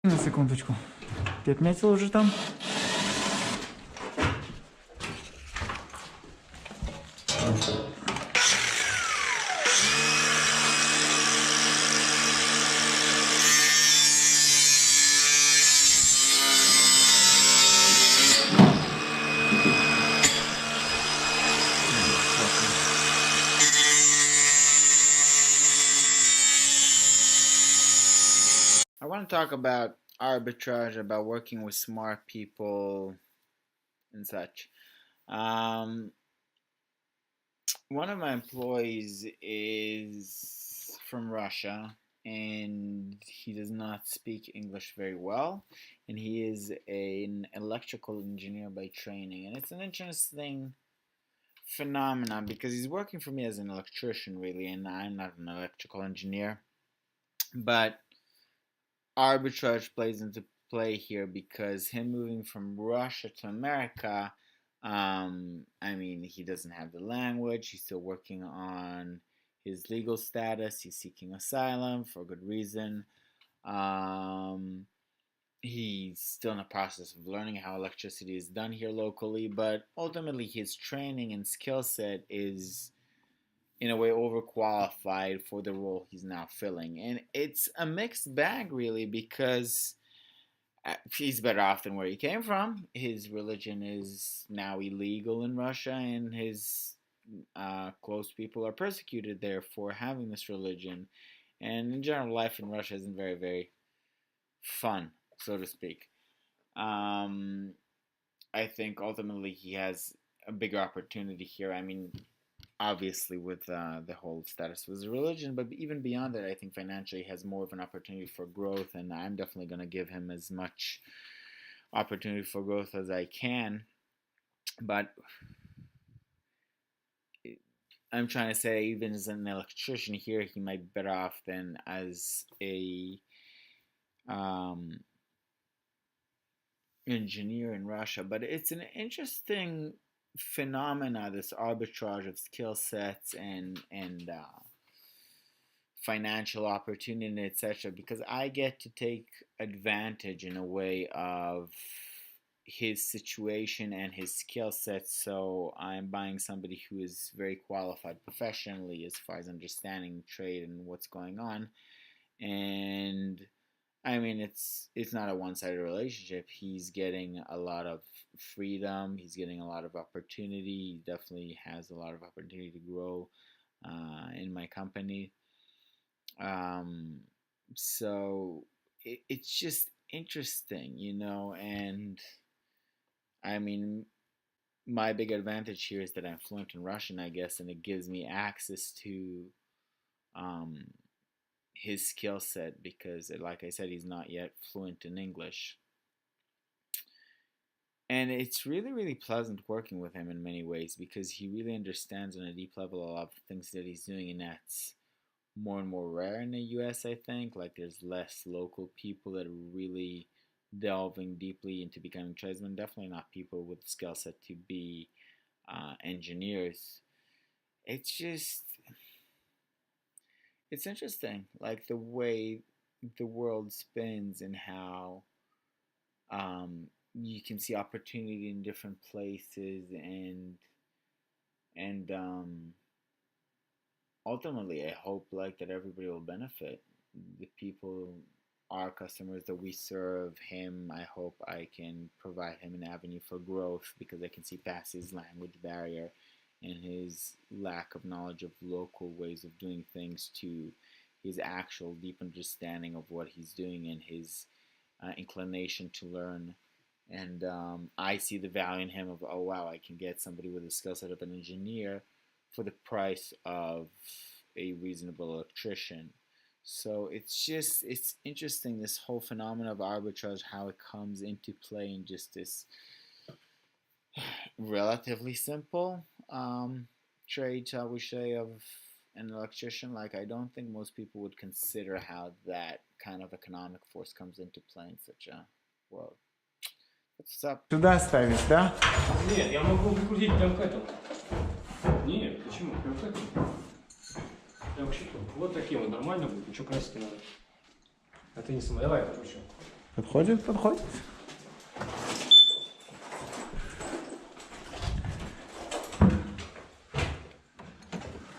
На секундочку. Ты отметил уже там? I want to talk about arbitrage, about working with smart people and such. Um, One of my employees is from Russia and he does not speak English very well. And he is an electrical engineer by training. And it's an interesting phenomenon because he's working for me as an electrician, really, and I'm not an electrical engineer. But arbitrage plays into play here because him moving from Russia to America, I mean, he doesn't have the language. He's still working on his legal status. He's seeking asylum for good reason. Um, he's still in the process of learning how electricity is done here locally, but ultimately his training and skill set is in a way overqualified for the role he's now filling. And it's a mixed bag, really, because he's better off than where he came from. His religion is now illegal in Russia, and his close people are persecuted there for having this religion. And in general, life in Russia isn't very, very fun, so to speak. Um, I think ultimately he has a bigger opportunity here. I mean, obviously with the whole status of his religion, but even beyond that, I think financially he has more of an opportunity for growth, and I'm definitely going to give him as much opportunity for growth as I can. But I'm trying to say, even as an electrician here, he might be better off than as a um, engineer in Russia. But it's an interesting phenomena, this arbitrage of skill sets and financial opportunity, etc. Because I get to take advantage in a way of his situation and his skill set. So I'm buying somebody who is very qualified professionally as far as understanding trade and what's going on. And I mean, it's not a one-sided relationship. He's getting a lot of freedom. He's getting a lot of opportunity. He definitely has a lot of opportunity to grow in my company. Um, so it's just interesting, and I mean, my big advantage here is that I'm fluent in Russian, I guess, and it gives me access to um, his skill set because, like I said, he's not yet fluent in English. And it's really, really pleasant working with him in many ways because he really understands on a deep level a lot of things that he's doing, and that's more and more rare in the US, I think. Like, there's less local people that are really delving deeply into becoming tradesmen. Definitely not people with the skill set to be engineers. It's just, it's interesting, like the way the world spins and how you can see opportunity in different places and ultimately I hope like that everybody will benefit. The people, our customers that we serve, him, I hope I can provide him an avenue for growth because I can see past his language barrier and his lack of knowledge of local ways of doing things to his actual deep understanding of what he's doing and his inclination to learn. And I see the value in him of, oh wow, I can get somebody with the skill set of an engineer for the price of a reasonable electrician. So it's interesting, this whole phenomenon of arbitrage, how it comes into play in just this relatively simple trade, shall we say, of an electrician. Like, I don't think most people would consider how that kind of economic force comes into play in such a world. What's up? Сюда ставить, да? Нет, я могу выкрутить прям к этому. Нет, почему? Прям к этому. Прям к щиту. Вот таким вот нормально будет, ничего красить не надо. А ты не самое, давай это включу. Подходит, подходит.